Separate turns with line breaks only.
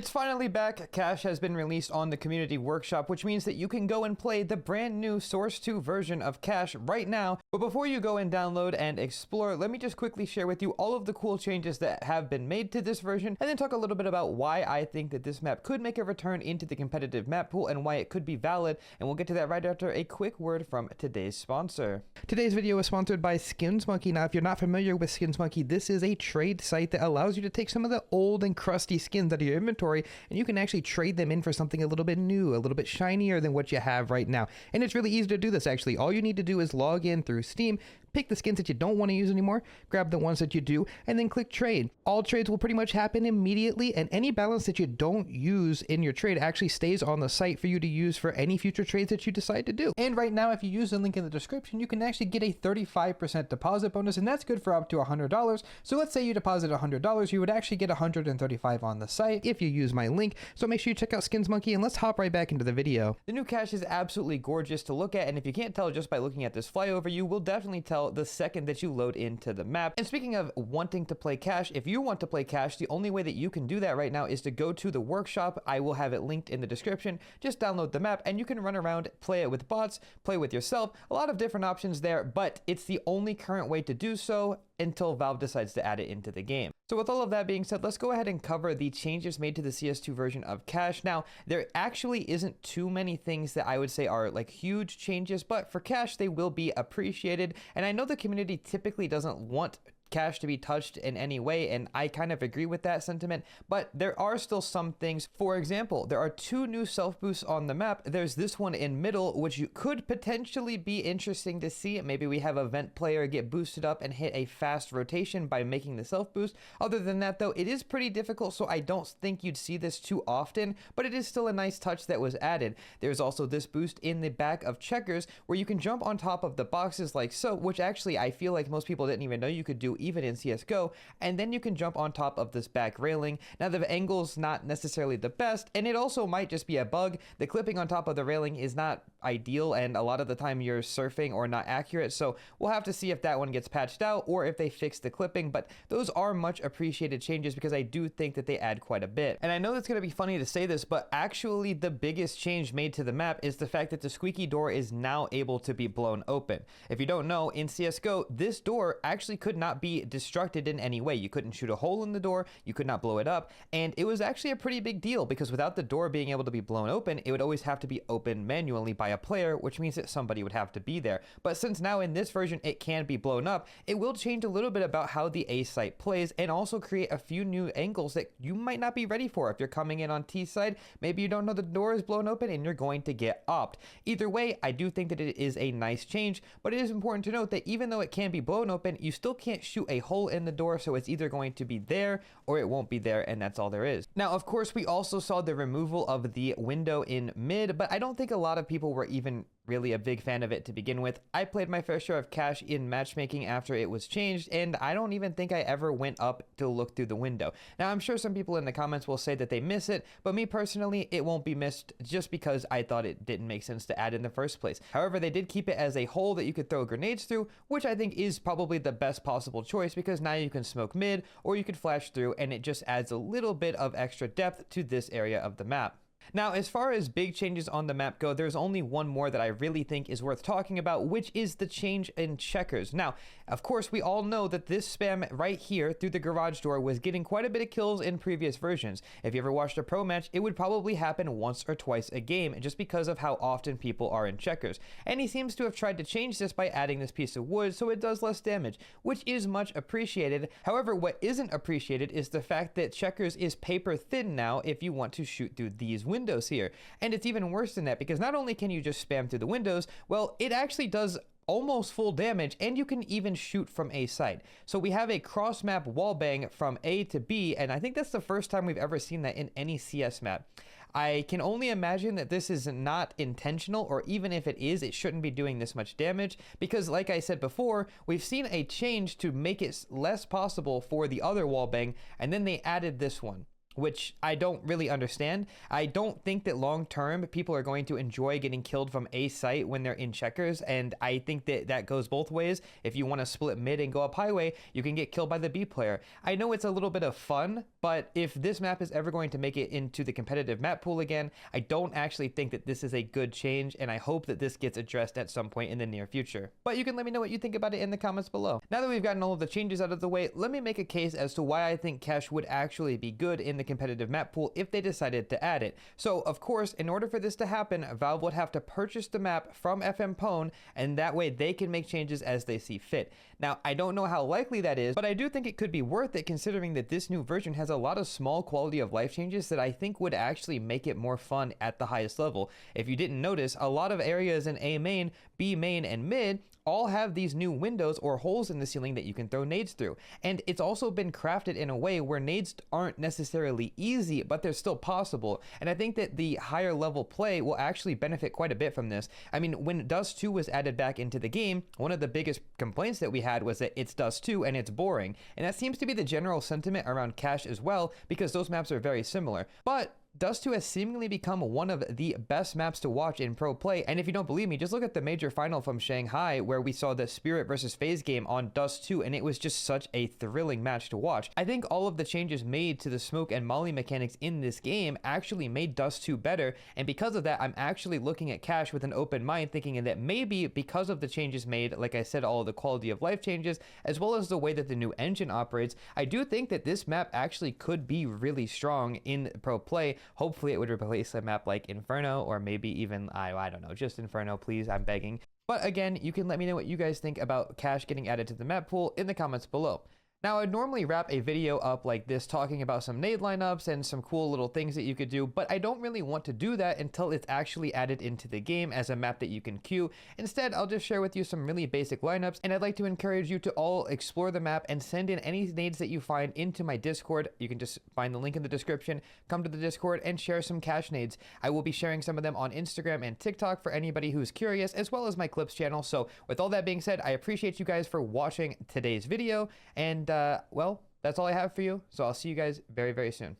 It's finally back. Cash has been released on the Community Workshop, which means that you can go and play the brand new Source 2 version of Cash right now. But before you go and download and explore, let me just quickly share with you all of the cool changes that have been made to this version, and then talk a little bit about why I think that this map could make a return into the competitive map pool and why it could be valid. And we'll get to that right after a quick word from today's sponsor. Today's video is sponsored by SkinsMonkey. Now, if you're not familiar with SkinsMonkey, this is a trade site that allows you to take some of the old and crusty skins out of your inventory, and you can actually trade them in for something a little bit new, a little bit shinier than what you have right now. And it's really easy to do this, actually. All you need to do is log in through Steam, pick the skins that you don't want to use anymore, grab the ones that you do, and then click trade. All trades will pretty much happen immediately, and any balance that you don't use in your trade actually stays on the site for you to use for any future trades that you decide to do. And right now, if you use the link in the description, you can actually get a 35% deposit bonus, and that's good for up to $100. So let's say you deposit $100, you would actually get $135 on the site if you use my link. So make sure you check out SkinsMonkey, and let's hop right back into the video. The new Cash is absolutely gorgeous to look at, and if you can't tell just by looking at this flyover, you will definitely tell the second that you load into the map. And speaking of wanting to play Cash, if you want to play Cash, the only way that you can do that right now is to go to the workshop. I will have it linked in the description. Just download the map and you can run around, play it with bots, play with yourself. A lot of different options there, but it's the only current way to do so until Valve decides to add it into the game. So with all of that being said, let's go ahead and cover the changes made to the CS2 version of Cash. Now, there actually isn't too many things that I would say are like huge changes, but for Cash, they will be appreciated. And I know the community typically doesn't want Cash to be touched in any way, and I kind of agree with that sentiment, but there are still some things. For example, there are 2 new self boosts on the map. There's this one in middle, which could potentially be interesting to see. Maybe we have a vent player get boosted up and hit a fast rotation by making the self boost. Other than that though, it is pretty difficult, so I don't think you'd see this too often, but it is still a nice touch that was added. There's also this boost in the back of Checkers where you can jump on top of the boxes like so, which actually I feel like most people didn't even know you could do even in CSGO, and then you can jump on top of this back railing. Now the angle's not necessarily the best, and it also might just be a bug. The clipping on top of the railing is not ideal, and a lot of the time you're surfing or not accurate, so we'll have to see if that one gets patched out or if they fix the clipping, but those are much appreciated changes because I do think that they add quite a bit. And I know it's going to be funny to say this, but actually the biggest change made to the map is the fact that the squeaky door is now able to be blown open. If you don't know, in CSGO, this door actually could not be destructed in any way. You couldn't shoot a hole in the door, you could not blow it up, and it was actually a pretty big deal because without the door being able to be blown open, it would always have to be opened manually by a player, which means that somebody would have to be there. But since now in this version it can be blown up, it will change a little bit about how the A site plays and also create a few new angles that you might not be ready for. If you're coming in on T side, maybe you don't know the door is blown open and you're going to get opt. Either way, I do think that it is a nice change, but it is important to note that even though it can be blown open, you still can't shoot a hole in the door, so it's either going to be there or it won't be there, and that's all there is. Now, of course, we also saw the removal of the window in mid, but I don't think a lot of people were even really a big fan of it to begin with. I played my fair share of Cash in matchmaking after it was changed, and I don't even think I ever went up to look through the window. Now, I'm sure some people in the comments will say that they miss it, but me personally, it won't be missed just because I thought it didn't make sense to add in the first place. However, they did keep it as a hole that you could throw grenades through, which I think is probably the best possible choice because now you can smoke mid or you could flash through, and it just adds a little bit of extra depth to this area of the map. Now, as far as big changes on the map go, there's only one more that I really think is worth talking about, which is the change in Checkers. Now, of course, we all know that this spam right here through the garage door was getting quite a bit of kills in previous versions. If you ever watched a pro match, it would probably happen once or twice a game just because of how often people are in Checkers. And he seems to have tried to change this by adding this piece of wood so it does less damage, which is much appreciated. However, what isn't appreciated is the fact that Checkers is paper thin now if you want to shoot through these windows here. And it's even worse than that because not only can you just spam through the windows, well, it actually does almost full damage, and you can even shoot from A site. So we have a cross map wallbang from A to B, and I think that's the first time we've ever seen that in any CS map. I can only imagine that this is not intentional, or even if it is, it shouldn't be doing this much damage because, like I said before, we've seen a change to make it less possible for the other wallbang, and then they added this one. which I don't really understand. I don't think that long term people are going to enjoy getting killed from a site when they're in checkers, and I think that that goes both ways. If you want to split mid and go up highway, you can get killed by the B player. I know it's a little bit of fun, but if this map is ever going to make it into the competitive map pool again, I don't actually think that this is a good change, and I hope that this gets addressed at some point in the near future. But you can let me know what you think about it in the comments below. Now that we've gotten all of the changes out of the way, let me make a case as to why I think cash would actually be good in the competitive map pool if they decided to add it. So of course, in order for this to happen, Valve would have to purchase the map from FM Pwn, and that way they can make changes as they see fit. Now, I don't know how likely that is, but I do think it could be worth it considering that this new version has a lot of small quality of life changes that I think would actually make it more fun at the highest level. If you didn't notice, a lot of areas in A main, B main, and mid all have these new windows or holes in the ceiling that you can throw nades through. And it's also been crafted in a way where nades aren't necessarily easy, but they're still possible. And I think that the higher level play will actually benefit quite a bit from this. I mean, when Dust 2 was added back into the game, one of the biggest complaints that we had was that it's Dust 2 and it's boring. And that seems to be the general sentiment around Cash as well, because those maps are very similar. But Dust 2 has seemingly become one of the best maps to watch in pro play, and if you don't believe me, just look at the major final from Shanghai where we saw the Spirit versus FaZe game on Dust 2, and it was just such a thrilling match to watch. I think all of the changes made to the smoke and molly mechanics in this game actually made Dust 2 better, and because of that, I'm actually looking at Cash with an open mind, thinking that maybe because of the changes made, like I said, all of the quality of life changes, as well as the way that the new engine operates, I do think that this map actually could be really strong in pro play. Hopefully it would replace a map like Inferno, or maybe even, I don't know, just Inferno, please, I'm begging. But again, you can let me know what you guys think about Cash getting added to the map pool in the comments below. Now, I'd normally wrap a video up like this talking about some nade lineups and some cool little things that you could do, but I don't really want to do that until it's actually added into the game as a map that you can queue. Instead, I'll just share with you some really basic lineups, and I'd like to encourage you to all explore the map and send in any nades that you find into my Discord. You can just find the link in the description, come to the Discord, and share some Cash nades. I will be sharing some of them on Instagram and TikTok for anybody who's curious, as well as my Clips channel. So with all that being said, I appreciate you guys for watching today's video, and well, that's all I have for you. So I'll see you guys very, very soon.